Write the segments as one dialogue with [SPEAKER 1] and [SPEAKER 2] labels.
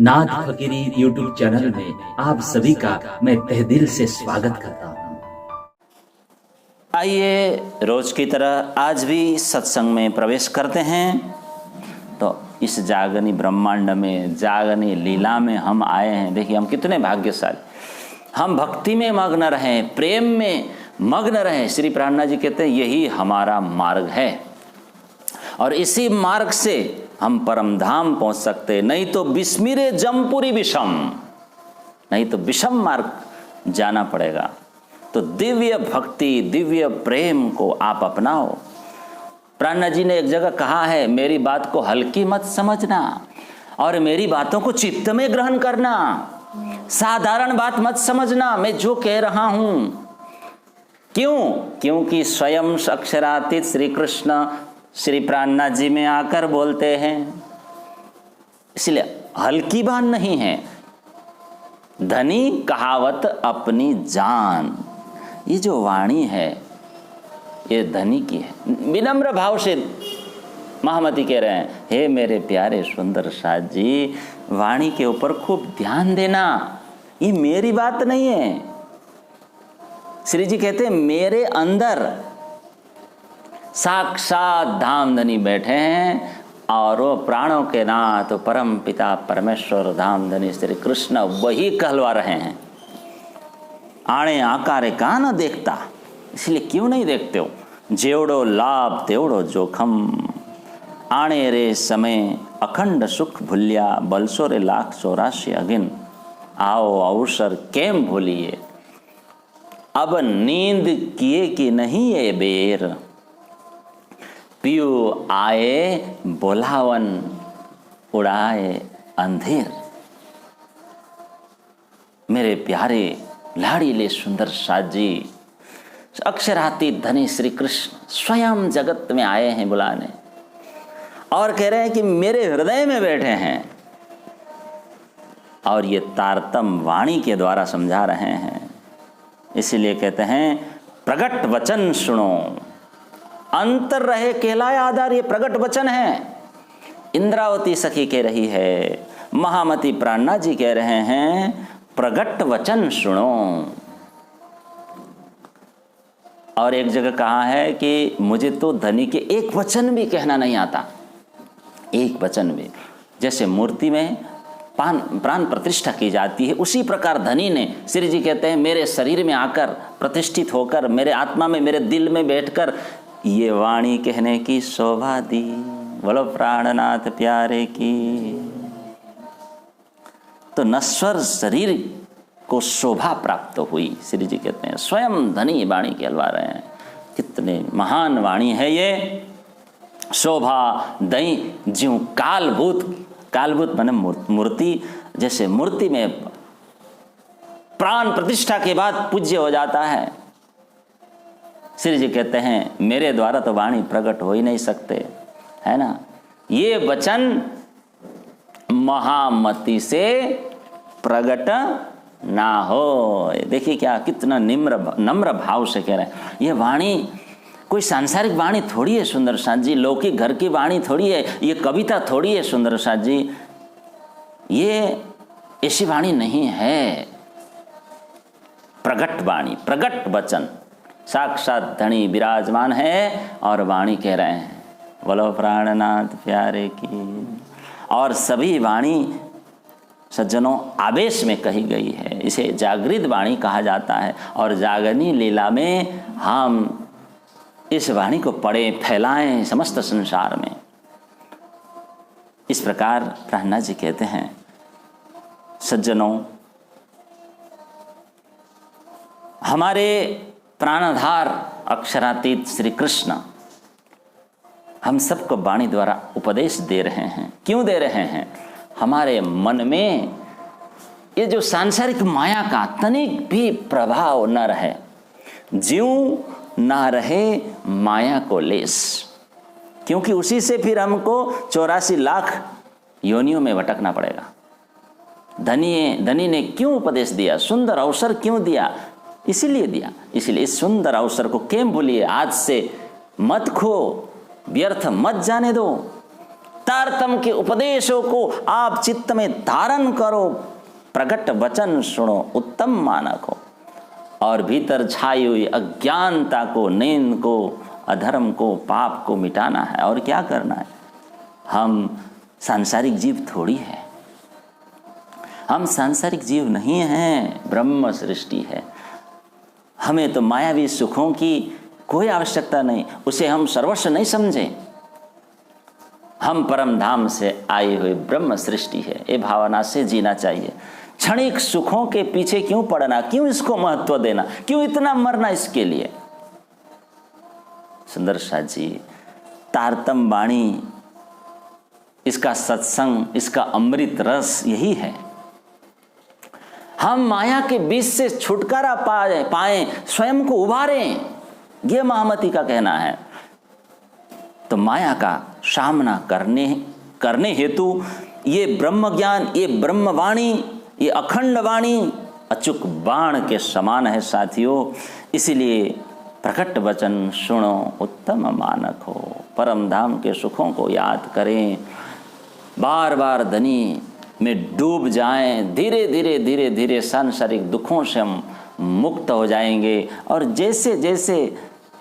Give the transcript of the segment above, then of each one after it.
[SPEAKER 1] नाथ फकीरी YouTube channel में आप सभी का मैं तहे दिल से स्वागत करता हूँ।
[SPEAKER 2] आइए रोज की तरह आज भी सत्संग में प्रवेश करते हैं। तो इस जागनी ब्रह्मांड में, जागनी लीला में हम आए हैं। देखिए हम कितने भाग्यशाली, हम भक्ति में मग्न रहें, प्रेम में मग्न रहें। श्री प्राणनाथ जी कहते हैं यही हमारा मार्ग है और इसी मार्ग से हम परम धाम पहुंच सकते। नहीं तो बिस्मिरे जमपुरी विषम, नहीं तो विषम मार्ग जाना पड़ेगा। तो दिव्य भक्ति, दिव्य प्रेम को आप अपनाओ। प्राणनाथ जी ने एक जगह कहा है, मेरी बात को हल्की मत समझना और मेरी बातों को चित्त में ग्रहण करना। साधारण बात मत समझना मैं जो कह रहा हूं। क्यों? क्योंकि स्वयं अक्षरातीत श्री कृष्ण श्री प्राणनाथ जी में आकर बोलते हैं, इसलिए हल्की बात नहीं है। धनी कहावत अपनी जान, ये जो वाणी है ये धनी की है। विनम्र भाव से महामती कह रहे हैं, हे मेरे प्यारे सुंदर साथ जी, वाणी के ऊपर खूब ध्यान देना। ये मेरी बात नहीं है। श्री जी कहते हैं मेरे अंदर साक्षात धामधनी बैठे हैं और वो प्राणों के नाथ परम पिता परमेश्वर धामधनी श्री कृष्ण वही कहलवा रहे हैं। आणे आकारे का न देखता, इसलिए क्यों नहीं देखते हो? जेवड़ो लाभ तेवड़ो जोखम, आणे रे समय अखंड सुख भूलिया, बलसो रे लाख 84 अगिन, आओ अवसर केम भूलिए, अब नींद किए कि नहीं ये बेर, पियो आए बोलावन उड़ाए अंधेर। मेरे प्यारे लाड़ीले सुंदर साथ जी, अक्षरातीत धनी श्री कृष्ण स्वयं जगत में आए हैं बुलाने और कह रहे हैं कि मेरे हृदय में बैठे हैं और ये तारतम वाणी के द्वारा समझा रहे हैं। इसलिए कहते हैं प्रगट वचन सुनो, अंतर रहे कहलाया आधार। ये प्रगट वचन है। इंद्रावती सखी कह रही है, महामती प्राणनाथ जी कह रहे हैं, प्रगट वचन सुनो। और एक जगह कहा है कि मुझे तो धनी के एक वचन भी कहना नहीं आता, एक वचन भी। जैसे मूर्ति में प्राण प्रतिष्ठा की जाती है, उसी प्रकार धनी ने, श्री जी कहते हैं, मेरे शरीर में आकर प्रतिष्ठित होकर, मेरे आत्मा में, मेरे दिल में बैठकर ये वाणी कहने की शोभा दी। बोलो प्राणनाथ प्यारे की। तो नश्वर शरीर को शोभा प्राप्त हुई। श्री जी कहते हैं स्वयं धनी वाणी कहलवा रहे हैं। कितने महान वाणी है ये। शोभा दई ज्यों कालभूत, कालभूत माने मूर्ति, जैसे मूर्ति में प्राण प्रतिष्ठा के बाद पूज्य हो जाता है। श्री जी कहते हैं मेरे द्वारा तो वाणी प्रकट हो ही नहीं सकते, है ना। ये वचन महामती से प्रकट ना हो। देखिए क्या कितना नम्र भाव से कह रहे हैं। ये वाणी कोई सांसारिक वाणी थोड़ी है सुंदर साथ जी, लौकिक घर की वाणी थोड़ी है, ये कविता थोड़ी है सुंदर साथ जी। ये ऐसी वाणी नहीं है। प्रगट वाणी, प्रगट वचन, साक्षात धनी विराजमान है और वाणी कह रहे हैं। बोलो प्राणनाथ प्यारे की। और सभी वाणी सज्जनों आवेश में कही गई है। इसे जागृत वाणी कहा जाता है और जागनी लीला में हम इस वाणी को पढ़े फैलाएं समस्त संसार में। इस प्रकार प्राणनाथ जी कहते हैं, सज्जनों हमारे प्राणधार अक्षरातीत श्री कृष्ण हम सबको वाणी द्वारा उपदेश दे रहे हैं। क्यों दे रहे हैं? हमारे मन में ये जो सांसारिक माया का तनिक भी प्रभाव न रहे, ज्यों ना रहे माया को लेस, क्योंकि उसी से फिर हमको 84 लाख योनियों में भटकना पड़ेगा। धनी ने क्यों उपदेश दिया, सुंदर अवसर क्यों दिया? इसीलिए दिया। इसलिए इस सुंदर अवसर को क्यों भूलिए, आज से मत खो, व्यर्थ मत जाने दो। तारतम के उपदेशों को आप चित्त में धारण करो, प्रकट वचन सुनो, उत्तम मानक हो। और भीतर छाई हुई अज्ञानता को, नींद को, अधर्म को, पाप को मिटाना है। और क्या करना है? हम सांसारिक जीव थोड़ी है, हम सांसारिक जीव नहीं हैं, ब्रह्म सृष्टि है। हमें तो मायावी सुखों की कोई आवश्यकता नहीं, उसे हम सर्वस्व नहीं समझें। हम परम धाम से आई हुई ब्रह्म सृष्टि है, ये भावना से जीना चाहिए। क्षणिक सुखों के पीछे क्यों पड़ना, क्यों इसको महत्व देना, क्यों इतना मरना इसके लिए? सुंदर साथ जी, तारतम वाणी, इसका सत्संग, इसका अमृत रस यही है। हम माया के बीच से छुटकारा पाएं, स्वयं को उबारें, ये महामती का कहना है। तो माया का सामना करने हेतु ये ब्रह्म ज्ञान, ये ब्रह्म वाणी, ये अखंड वाणी अचूक बाण के समान है साथियों। इसलिए प्रकट वचन सुनो, उत्तम मानक हो। परम धाम के सुखों को याद करें, बार बार धनी में डूब जाएं, धीरे धीरे धीरे धीरे सांसारिक दुखों से हम मुक्त हो जाएंगे। और जैसे जैसे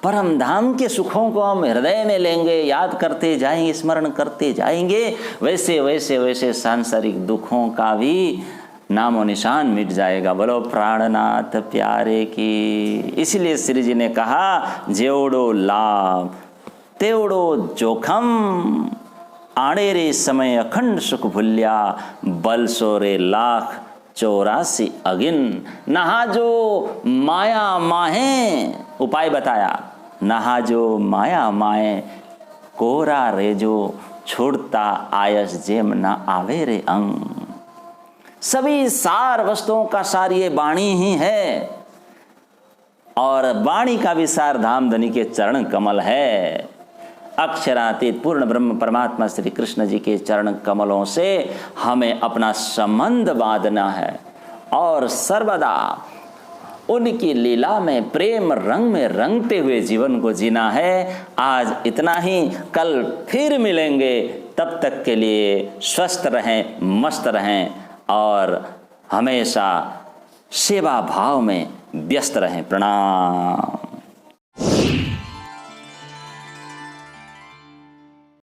[SPEAKER 2] परम धाम के सुखों को हम हृदय में लेंगे, याद करते जाएंगे, स्मरण करते जाएंगे, वैसे वैसे वैसे सांसारिक दुखों का भी नामो निशान मिट जाएगा। बोलो प्राणनाथ प्यारे की। इसलिए श्री जी ने कहा, जेवड़ो लाभ तेवड़ो जोखम, आणे रे समय अखंड सुख भूल्या, बल सोरे लाख 84 अगिन। नहा जो माया माहे, उपाय बताया, नहा जो माया माए, कोरा रे जो छोड़ता आयस जेम न आवे रे अंग। सभी सार वस्तुओं का सार ये वाणी ही है, और वाणी का भी सार धामधनी के चरण कमल है। अक्षरातीत पूर्ण ब्रह्म परमात्मा श्री कृष्ण जी के चरण कमलों से हमें अपना संबंध बांधना है और सर्वदा उनकी लीला में, प्रेम रंग में रंगते हुए जीवन को जीना है। आज इतना ही, कल फिर मिलेंगे। तब तक के लिए स्वस्थ रहें, मस्त रहें और हमेशा सेवा भाव में व्यस्त रहें। प्रणाम।